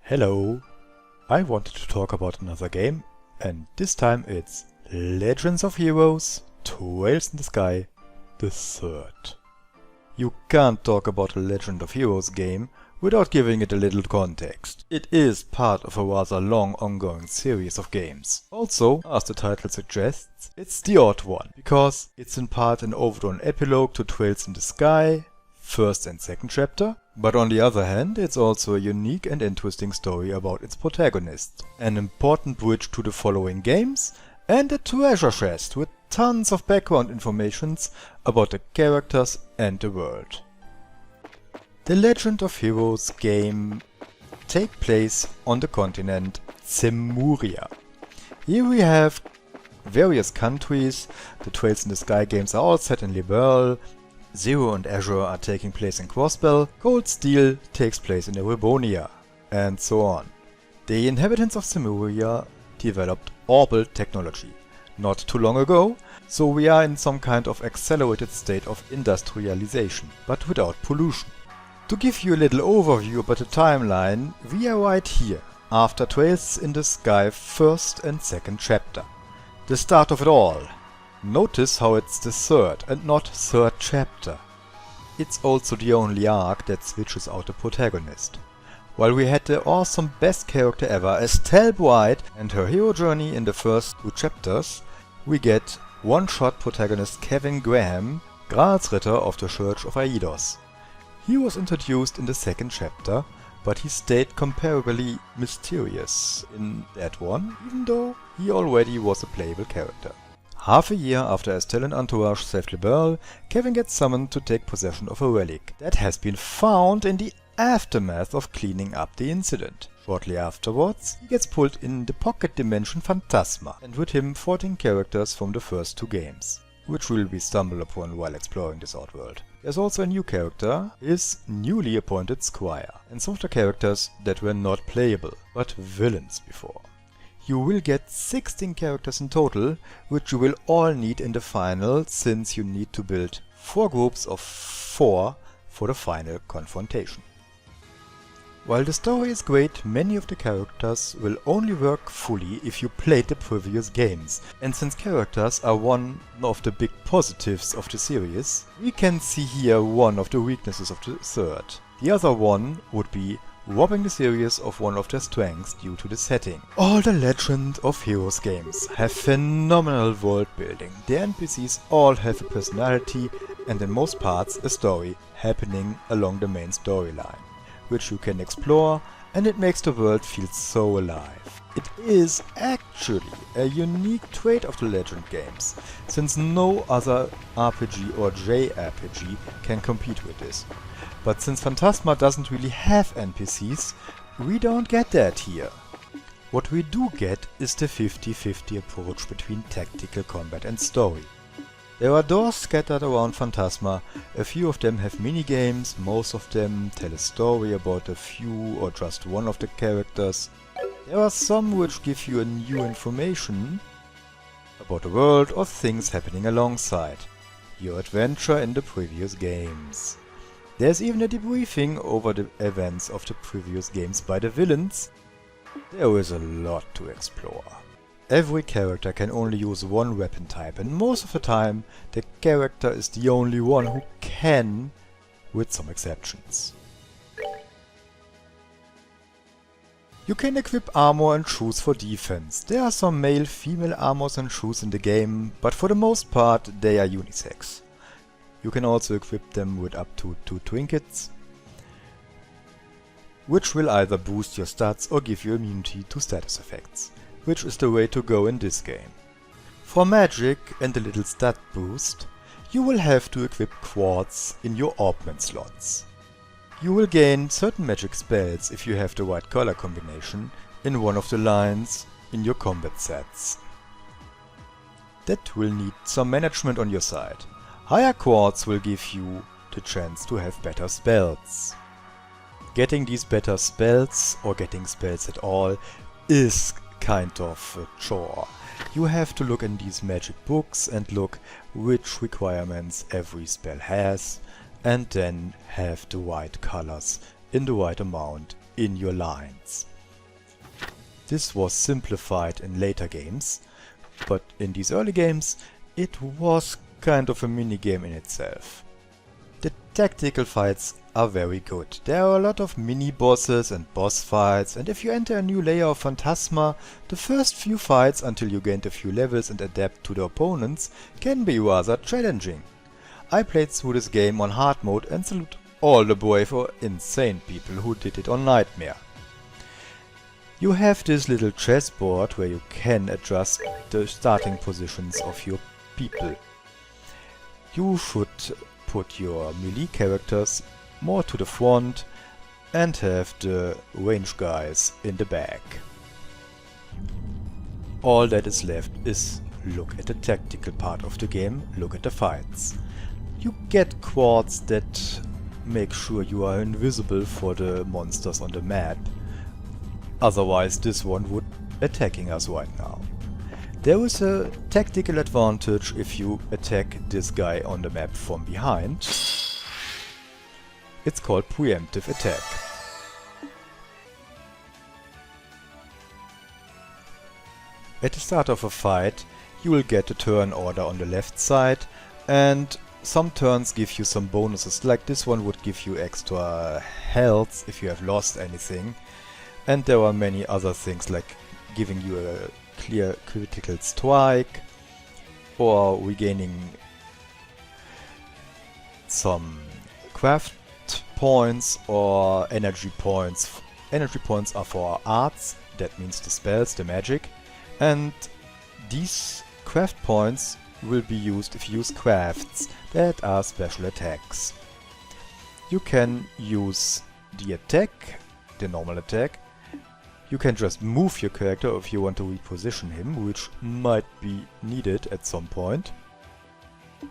Hello! I wanted to talk about another game, and this time it's Legends of Heroes, Trails in the Sky, the third. You can't talk about a Legend of Heroes game without giving it a little context. It is part of a rather long ongoing series of games. Also, as the title suggests, it's the odd one, because it's in part an overdrawn epilogue to Trails in the Sky, first and second chapter, but on the other hand it's also a unique and interesting story about its protagonist, an important bridge to the following games, and a treasure chest with tons of background informations about the characters and the world. The Legend of Heroes game take place on the continent Zemuria. Here we have various countries. The Trails in the Sky games are all set in Liberl, Zero and Azure are taking place in Crossbell, Cold Steel takes place in Erebonia, and so on. The inhabitants of Zemuria developed orbital technology not too long ago, so we are in some kind of accelerated state of industrialization, but without pollution. To give you a little overview about the timeline, we are right here, after Trails in the Sky first and second chapter. The start of it all. Notice how it's the third and not third chapter. It's also the only arc that switches out the protagonist. While we had the awesome best character ever, Estelle Bright, and her hero journey in the first two chapters, we get one-shot protagonist Kevin Graham, Gralsritter of the Church of Aedos. He was introduced in the second chapter, but he stayed comparably mysterious in that one, even though he already was a playable character. Half a year after Estelle and Entourage saved Liberl, Kevin gets summoned to take possession of a relic that has been found in the aftermath of cleaning up the incident. Shortly afterwards, he gets pulled in the pocket dimension Phantasma, and with him 14 characters from the first two games, which will be stumbled upon while exploring this outworld. There's also a new character, his newly appointed squire, and some of the characters that were not playable, but villains before. You will get 16 characters in total, which you will all need in the final, since you need to build 4 groups of 4 for the final confrontation. While the story is great, many of the characters will only work fully if you played the previous games, and since characters are one of the big positives of the series, we can see here one of the weaknesses of the third. The other one would be robbing the series of one of their strengths due to the setting. All the Legend of Heroes games have phenomenal world building. The NPCs all have a personality and in most parts a story happening along the main storyline, which you can explore, and it makes the world feel so alive. It is actually a unique trait of the Legend games, since no other RPG or JRPG can compete with this. But since Phantasma doesn't really have NPCs, we don't get that here. What we do get is the 50-50 approach between tactical combat and story. There are doors scattered around Phantasma, a few of them have minigames, most of them tell a story about a few or just one of the characters. There are some which give you a new information about the world or things happening alongside your adventure in the previous games. There's even a debriefing over the events of the previous games by the villains. There is a lot to explore. Every character can only use one weapon type, and most of the time the character is the only one who can, with some exceptions. You can equip armor and shoes for defense. There are some male-female armors and shoes in the game, but for the most part they are unisex. You can also equip them with up to 2 trinkets, which will either boost your stats or give you immunity to status effects, which is the way to go in this game. For magic and a little stat boost, you will have to equip quartz in your augment slots. You will gain certain magic spells if you have the right color combination in one of the lines in your combat sets. That will need some management on your side. Higher quartz will give you the chance to have better spells. Getting these better spells, or getting spells at all, is kind of a chore. You have to look in these magic books and look which requirements every spell has, and then have the right colors in the right amount in your lines. This was simplified in later games, but in these early games it was kind of a mini-game in itself. The tactical fights are very good. There are a lot of mini-bosses and boss fights, and if you enter a new layer of Phantasma, the first few fights until you gain a few levels and adapt to the opponents can be rather challenging. I played through this game on hard mode and salute all the brave or insane people who did it on Nightmare. You have this little chessboard where you can adjust the starting positions of your people. You should put your melee characters more to the front and have the range guys in the back. All that is left is look at the tactical part of the game, look at the fights. You get quads that make sure you are invisible for the monsters on the map. Otherwise this one would be attacking us right now. There is a tactical advantage if you attack this guy on the map from behind. It's called preemptive attack. At the start of a fight you will get a turn order on the left side, and some turns give you some bonuses, like this one would give you extra health if you have lost anything. And there are many other things like giving you a clear critical strike or regaining some craft points or energy points. Energy points are for arts, that means the spells, the magic, and these craft points will be used if you use crafts that are special attacks. You can use the attack, the normal attack. You can just move your character if you want to reposition him, which might be needed at some point,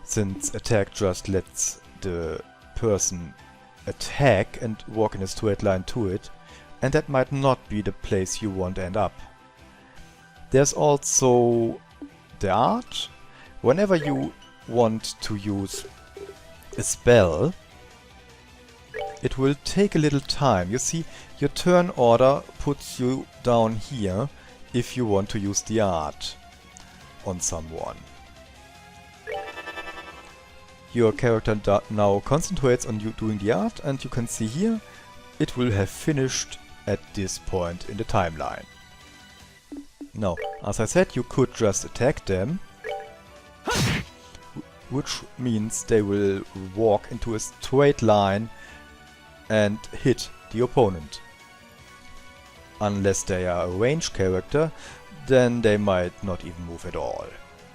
since attack just lets the person attack and walk in a straight line to it, and that might not be the place you want to end up. There's also the art. Whenever you want to use a spell, it will take a little time. You see, your turn order puts you down here if you want to use the art on someone. Your character now concentrates on you doing the art, and you can see here it will have finished at this point in the timeline. Now, as I said, you could just attack them, which means they will walk into a straight line and hit the opponent. Unless they are a ranged character, then they might not even move at all.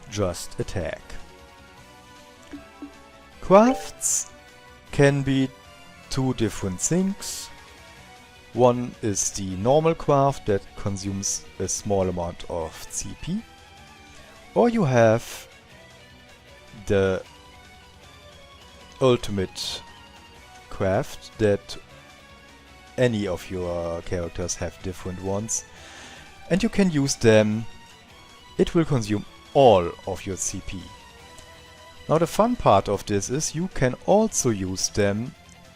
Just attack. Crafts can be two different things. One is the normal craft that consumes a small amount of CP. Or you have the ultimate craft that any of your characters have different ones, and you can use them. It will consume all of your CP. Now the fun part of this is you can also use them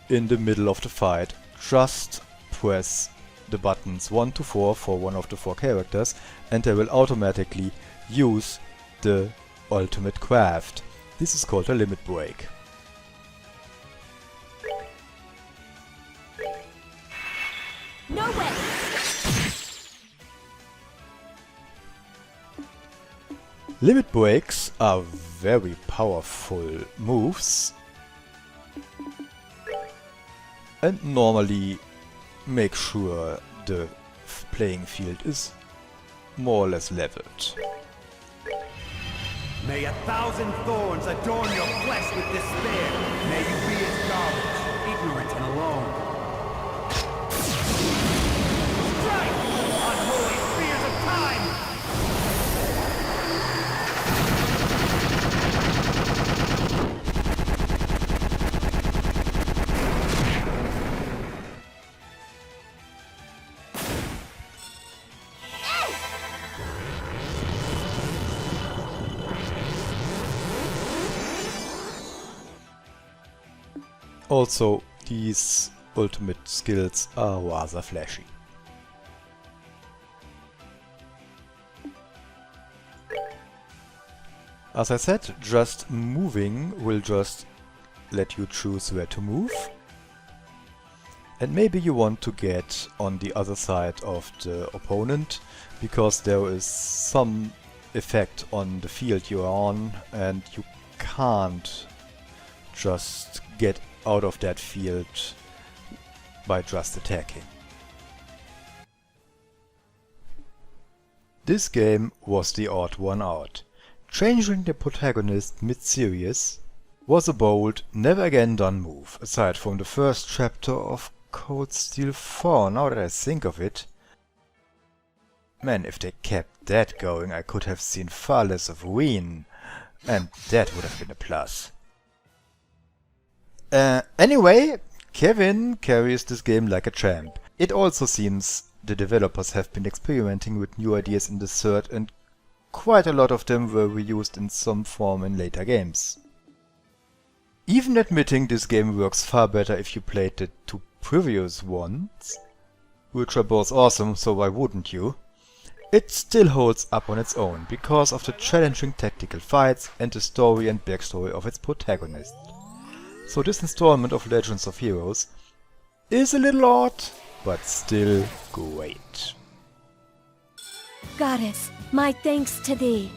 in the middle of the fight. Just press the buttons 1 to 4 for one of the 4 characters and they will automatically use the ultimate craft. This is called a limit break. No way! Limit breaks are very powerful moves and normally make sure the playing field is more or less leveled. May 1,000 thorns adorn your flesh with despair. May you be as garbage, ignorant and alone. Strike! Unholy spears of time! Also, these ultimate skills are rather flashy. As I said, just moving will just let you choose where to move. And maybe you want to get on the other side of the opponent, because there is some effect on the field you are on and you can't just get out of that field by just attacking. This game was the odd one out. Changing the protagonist mid-series was a bold, never again done move, aside from the first chapter of Cold Steel 4, now that I think of it. Man, if they kept that going, I could have seen far less of Ween, and that would have been a plus. Anyway, Kevin carries this game like a champ. It also seems the developers have been experimenting with new ideas in the third, and quite a lot of them were reused in some form in later games. Even admitting this game works far better if you played the two previous ones, which are both awesome, so why wouldn't you? It still holds up on its own, because of the challenging tactical fights and the story and backstory of its protagonist. So this installment of Legends of Heroes is a little odd, but still great. Goddess, my thanks to thee.